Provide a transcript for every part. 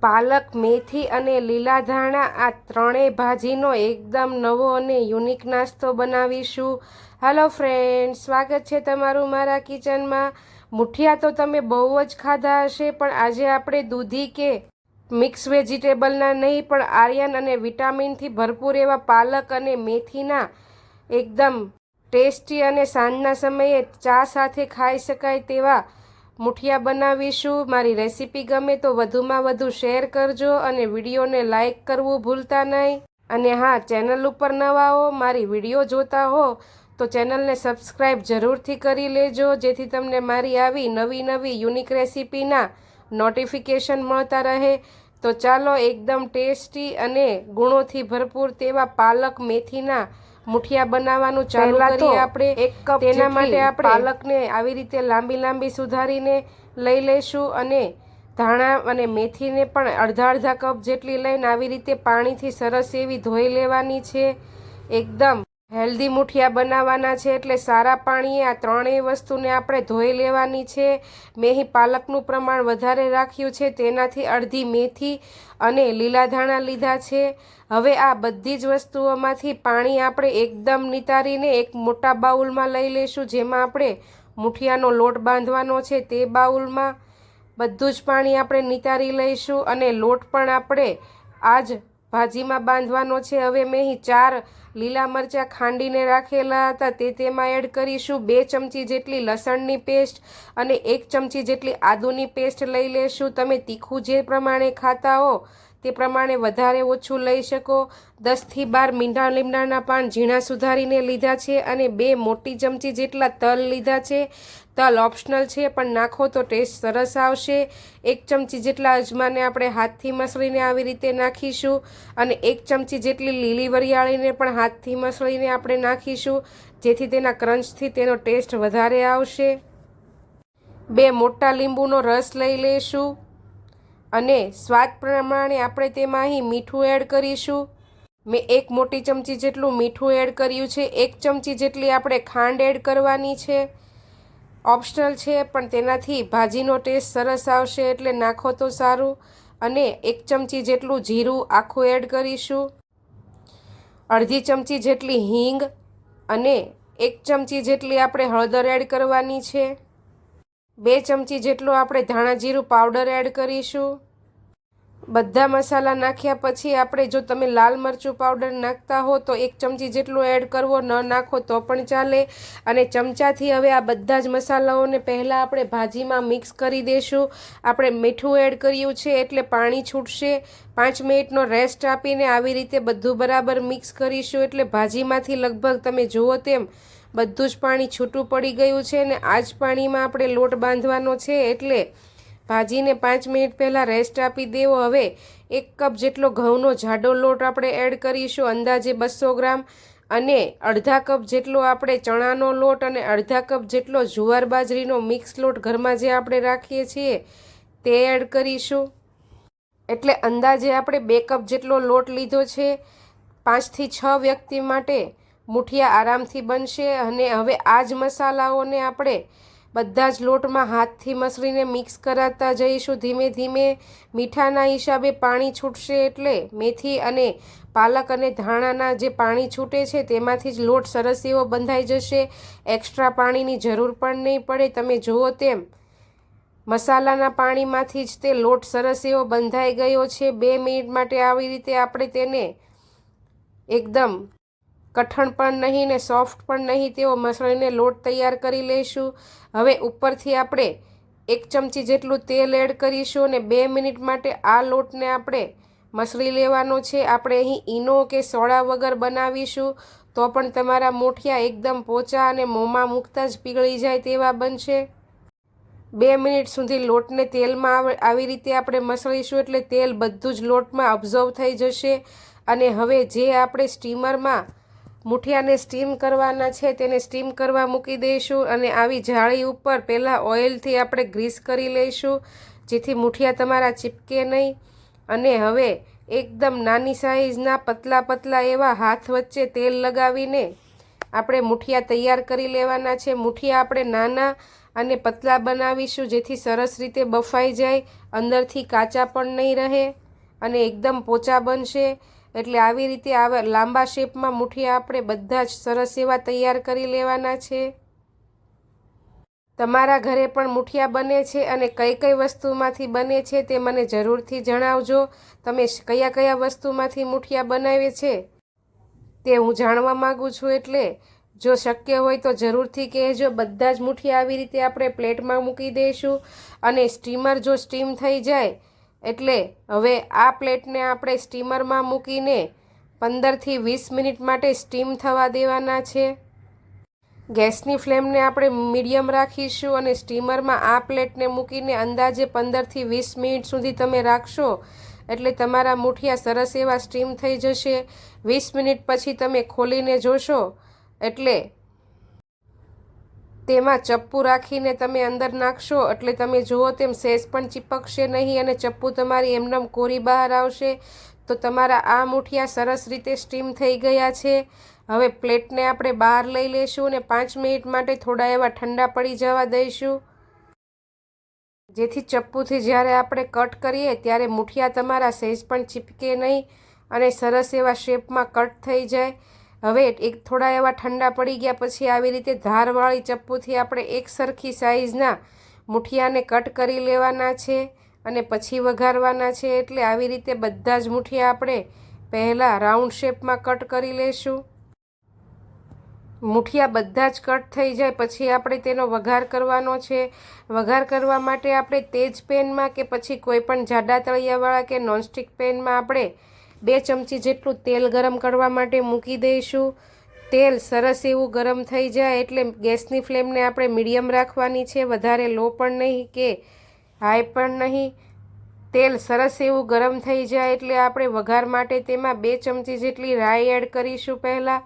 પાલક, મેથી અને લીલા ધાણા આ ત્રણેય ભાજીનો એકદમ નવો અને યુનિક નાસ્તો બનાવીશું। હેલો ફ્રેન્ડ્સ, સ્વાગત છે તમારું મારા કિચનમાં। મુઠિયા તો તમે બહુ જ ખાધા હશે, પણ આજે આપણે દૂધી કે મિક્સ વેજીટેબલના નહીં પણ આયર્ન અને વિટામિનથી ભરપૂર એવા પાલક અને મેથીના એકદમ ટેસ્ટી અને સાંજના સમયે ચા સાથે ખાઈ શકાય તેવા મુઠિયા બનાવીશું। મારી રેસીપી ગમે તો વધુમાં વધુ શેર કરજો અને વિડીયોને લાઇક કરવું ભૂલતા નહીં। અને હા, ચેનલ ઉપર નવા હો, મારી વિડીયો જોતા હો તો ચેનલને સબસ્ક્રાઈબ જરૂરથી કરી લેજો, જેથી તમને મારી આવી નવી યુનિક રેસીપીના નોટિફિકેશન મળતા રહે। તો ચાલો એકદમ ટેસ્ટી અને ગુણોથી ભરપૂર તેવા પાલક મેથીના મુઠિયા બનાવવાનું ચાલુ કરીએ। આપણે 1 કપ તેના માટે આપણે પાલકને આવી રીતે લાંબી સુધારીને લઈ લઈશું અને ધાણા અને મેથીને પણ અડધા કપ જેટલી લઈને આવી રીતે પાણીથી સરસ એવી ધોઈ લેવાની છે। એકદમ હેલ્ધી મુઠિયા બનાવવાના છે એટલે સારા પાણીએ આ ત્રણેય વસ્તુને આપણે ધોઈ લેવાની છે। મેં અહીં પાલકનું પ્રમાણ વધારે રાખ્યું છે, તેનાથી અડધી મેથી અને લીલા ધાણા લીધા છે। હવે આ બધી જ વસ્તુઓમાંથી પાણી આપણે એકદમ નિતારીને એક મોટા બાઉલમાં લઈ લઈશું, જેમાં આપણે મુઠિયાનો લોટ બાંધવાનો છે તે બાઉલમાં બધું જ પાણી આપણે નિતારી લઈશું અને લોટ પણ આપણે આ જ ભાજીમાં બાંધવાનો છે। હવે મેં અહીં 4 લીલા મરચાં ખાંડીને રાખેલા હતા તે તેમાં એડ કરીશું। 2 ચમચી જેટલી લસણની પેસ્ટ અને 1 ચમચી જેટલી આદુની પેસ્ટ લઈ લેશું। તમે તીખું જે પ્રમાણે ખાતા હો તે પ્રમાણે વધારે ઓછું લઈ શકો। 10 થી 12 મીઠા લીમડાના પાન ઝીણા સુધારીને લીધા છે અને 2 મોટી ચમચી જેટલા તલ લીધા છે। તલ ઓપ્શનલ છે, પણ નાખો તો ટેસ્ટ સરસ આવશે। 1 ચમચી જેટલા અજમાને આપણે હાથથી મસળીને આવી રીતે નાખીશું અને 1 ચમચી જેટલી લીલી વરિયાળીને પણ હાથથી મસળીને આપણે નાખીશું, જેથી તેના ક્રંચથી તેનો ટેસ્ટ વધારે આવશે। 2 મોટા લીંબુનો રસ લઈ લઈશું અને સ્વાદ પ્રમાણે આપણે તેમાં અહીં મીઠું એડ કરીશું। મેં 1 મોટી ચમચી જેટલું મીઠું એડ કર્યું છે। 1 ચમચી જેટલી આપણે ખાંડ એડ કરવાની છે, ઓપ્શનલ છે, પણ તેનાથી ભાજીનો ટેસ્ટ સરસ આવશે એટલે નાખો તો સારું। અને 1 ચમચી જેટલું જીરું આખું એડ કરીશું, અડધી ચમચી જેટલી હિંગ અને 1 ચમચી જેટલી આપણે હળદર એડ કરવાની છે। 2 ચમચી જેટલો આપણે ધાણા જીરું પાવડર એડ કરીશું। બધા મસાલા નાખ્યા પછી આપણે જો તમે લાલ મરચું પાવડર નાખતા હો તો 1 ચમચી જેટલો એડ કરવો, ન નાખો તો પણ ચાલે। અને ચમચાથી હવે આ બધા જ મસાલાઓને પહેલાં આપણે ભાજીમાં મિક્સ કરી દઈશું। આપણે મીઠું એડ કર્યું છે એટલે પાણી છૂટશે। 5 મિનિટનો રેસ્ટ આપીને આવી રીતે બધું બરાબર મિક્સ કરીશું એટલે ભાજીમાંથી લગભગ તમે જુઓ તેમ બધું જ પાણી છૂટું પડી ગયું છે અને આ જ પાણીમાં આપણે લોટ બાંધવાનો છે, એટલે ભાજીને 5 મિનિટ પહેલાં રેસ્ટ આપી દેવો। હવે 1 કપ જેટલો ઘઉંનો જાડો લોટ આપણે એડ કરીશું, અંદાજે 200 ગ્રામ, અને અડધા કપ જેટલો આપણે ચણાનો લોટ અને અડધા કપ જેટલો જુવાર બાજરીનો મિક્સ લોટ ઘરમાં જે આપણે રાખીએ છીએ તે એડ કરીશું। એટલે અંદાજે આપણે 2 કપ જેટલો લોટ લીધો છે। 5 થી 6 વ્યક્તિ માટે મુઠિયા આરામથી બનશે। અને હવે આ જ મસાલાઓને આપણે બધા જ લોટમાં હાથથી મસળીને મિક્સ કરાતા જઈશું ધીમે ધીમે। મીઠાના હિસાબે પાણી છૂટશે એટલે મેથી અને પાલક અને ધાણાના જે પાણી છૂટે છે તેમાંથી જ લોટ સરસ એવો બંધાઈ જશે। એક્સ્ટ્રા પાણીની જરૂર પણ નહીં પડે। તમે જુઓ તેમ મસાલાના પાણીમાંથી જ તે લોટ સરસ એવો બંધાઈ ગયો છે। 2 મિનિટ માટે આવી રીતે આપણે તેને એકદમ કઠણ પણ નહીં ને સોફ્ટ પણ નહીં તેવો મસળીને લોટ તૈયાર કરી લઈશું। હવે ઉપરથી આપણે 1 ચમચી જેટલું તેલ એડ કરીશું અને 2 મિનિટ માટે આ લોટને આપણે મસળી લેવાનો છે। આપણે અહીં ઈનો કે સોડા વગર બનાવીશું તો પણ તમારા મુઠિયા એકદમ પોચા અને મોંમાં મૂકતા જ પીગળી જાય તેવા બનશે। 2 મિનિટ સુધી લોટને તેલમાં આવી રીતે આપણે મસળીશું એટલે તેલ બધું જ લોટમાં અબ્ઝર્વ થઈ જશે। અને હવે જે આપણે સ્ટીમરમાં મુઠિયાને સ્ટીમ કરવાના છે તેને સ્ટીમ કરવા મૂકી દઈશું અને આવી જાળી ઉપર પહેલાં ઓઇલથી આપણે ગ્રીસ કરી લઈશું, જેથી મુઠિયા તમારા ચીપકે નહીં। અને હવે એકદમ નાની સાઈઝના પતલા એવા હાથ વચ્ચે તેલ લગાવીને આપણે મુઠિયા તૈયાર કરી લેવાના છે। મુઠિયા આપણે નાના અને પતલા બનાવીશું, જેથી સરસ રીતે બફાઈ જાય, અંદરથી કાચા પણ નહીં રહે અને એકદમ પોચા બનશે. એટલે આવી રીતે આવા લાંબા શેપમાં મુઠિયા આપણે બધા જ સરસ એવા તૈયાર કરી લેવાના છે. તમારા ઘરે પણ મુઠિયા બને છે અને કઈ કઈ વસ્તુમાંથી બને છે તે મને જરૂરથી જણાવજો. તમે કયા કયા વસ્તુમાંથી મુઠિયા બનાવે છે તે હું જાણવા માગું છું. એટલે જો શક્ય હોય તો જરૂરથી કહેજો. બધા જ મુઠિયા આવી રીતે આપણે પ્લેટમાં મૂકી દઈશું અને સ્ટીમર જો સ્ટીમ થઈ જાય એટલે હવે આ પ્લેટને આપણે સ્ટીમરમાં મૂકીને 15થી 20 મિનિટ માટે સ્ટીમ થવા દેવાના છે. ગેસની ફ્લેમને આપણે મીડિયમ રાખીશું અને સ્ટીમરમાં આ પ્લેટને મૂકીને અંદાજે 15થી 20 મિનિટ સુધી તમે રાખશો એટલે તમારા મુઠિયા સરસ એવા સ્ટીમ થઈ જશે. 20 મિનિટ પછી તમે ખોલીને જોશો એટલે તેમાં ચપ્પુ રાખીને તમે અંદર નાખશો એટલે તમે જુઓ તેમ સહેજ પણ ચીપકશે નહીં અને ચપ્પુ તમારી એમનેમ કોરી બહાર આવશે. તો તમારા આ મુઠિયા સરસ રીતે સ્ટીમ થઈ ગયા છે. હવે પ્લેટને આપણે બહાર લઈ લઈશું અને 5 મિનિટ માટે થોડા એવા ઠંડા પડી જવા દઈશું, જેથી ચપ્પુથી જ્યારે આપણે કટ કરીએ ત્યારે મુઠિયા તમારા સહેજ પણ ચીપકે નહીં અને સરસ એવા શેપમાં કટ થઈ જાય. હવે થોડા એવા ઠંડા પડી ગયા પછી આવી રીતે ધારવાળી ચપ્પુથી આપણે એક સરખી સાઈઝના મુઠિયાને કટ કરી લેવાના છે અને પછી વઘારવાના છે. એટલે આવી રીતે બધા જ મુઠિયા આપણે પહેલાં રાઉન્ડ શેપમાં કટ કરી લઈશું. મુઠિયા બધા જ કટ થઈ જાય પછી આપણે તેનો વઘાર કરવાનો છે. વઘાર કરવા માટે આપણે તે જ પેનમાં કે પછી કોઈ પણ જાડા તળિયાવાળા કે નોનસ્ટિક પેનમાં આપણે 2 ચમચી જેટલું તેલ ગરમ કરવા માટે મૂકી દઈશું. તેલ સરસ એવું ગરમ થઈ જાય એટલે ગેસની ફ્લેમને આપણે મીડિયમ રાખવાની છે, વધારે લો પણ નહીં કે હાઈ પણ નહીં. તેલ સરસ એવું ગરમ થઈ જાય એટલે આપણે વઘાર માટે તેમાં 2 ચમચી જેટલી રાઈ એડ કરીશું. પહેલાં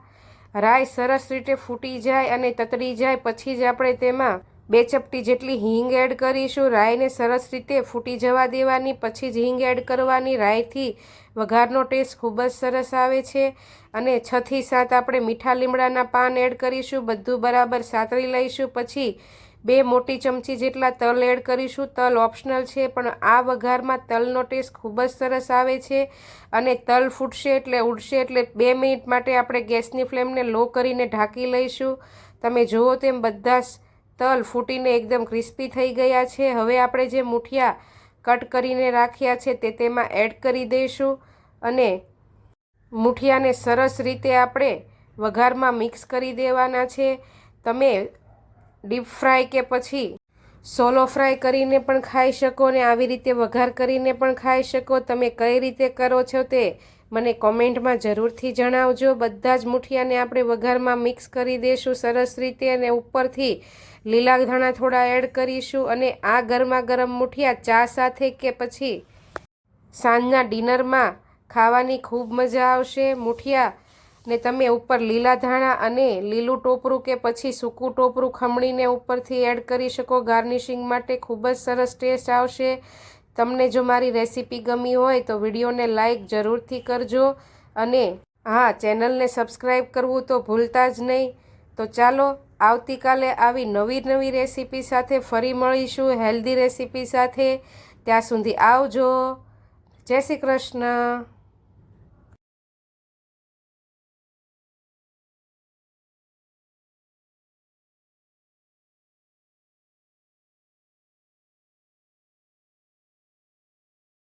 રાઈ સરસ રીતે ફૂટી જાય અને તતડી જાય પછી જ આપણે તેમાં 2 ચપટી જેટલી હિંગ એડ કરીશું. રાઈને સરસ રીતે ફૂટી જવા દેવાની પછી જ હિંગ એડ કરવાની. રાઈથી વઘારનો ટેસ્ટ ખૂબ જ સરસ આવે છે. અને 6 થી 7 આપણે મીઠા લીમડાના પાન એડ કરીશું. બધું બરાબર સાતળી લઈશું. પછી 2 મોટી ચમચી જેટલા તલ એડ કરીશું. તલ ઓપ્શનલ છે પણ આ વઘારમાં તલનો ટેસ્ટ ખૂબ જ સરસ આવે છે. અને તલ ફૂટશે એટલે ઉડશે એટલે 2 મિનિટ માટે આપણે ગેસની ફ્લેમને લો કરીને ઢાંકી લઈશું. તમે જુઓ તેમ બધા તલ ફૂટીને એકદમ ક્રિસ્પી થઈ ગયા છે. હવે આપણે જે મુઠિયા કટ કરીને રાખ્યા છે તે તેમાં એડ કરી દઈશું અને મુઠિયાને સરસ રીતે આપણે વઘારમાં મિક્સ કરી દેવાના છે. તમે ડીપ ફ્રાય કે પછી સોલો ફ્રાય કરીને પણ ખાઈ શકો અને આવી રીતે વઘાર કરીને પણ ખાઈ શકો. તમે કઈ રીતે કરો છો તે મને કોમેન્ટમાં જરૂરથી જણાવજો. બધા જ મુઠિયાને આપણે વઘારમાં મિક્સ કરી દઈશું સરસ રીતે અને ઉપરથી લીલા ધાણા થોડા એડ કરીશું. અને આ ગરમા ગરમ મુઠિયા ચા સાથે કે પછી સાંજના ડિનરમાં ખાવાની ખૂબ મજા આવશે. મુઠિયા ને તમે ઉપર લીલા ધાણા અને લીલું ટોપરું કે પછી સૂકું ટોપરું ખમણીને ઉપરથી એડ કરી શકો ગાર્નિશિંગ માટે. ખૂબ જ સરસ ટેસ્ટ આવશે. તમને જો મારી રેસીપી ગમી હોય તો વિડીયોને લાઈક જરૂરથી કરજો અને હા, ચેનલને સબસ્ક્રાઈબ કરવું તો ભૂલતા જ નહીં. તો ચાલો આવતીકાલે આવી નવી રેસીપી સાથે ફરી મળીશું, હેલ્ધી રેસીપી સાથે. ત્યાં સુધી આવજો. જય શ્રી કૃષ્ણ.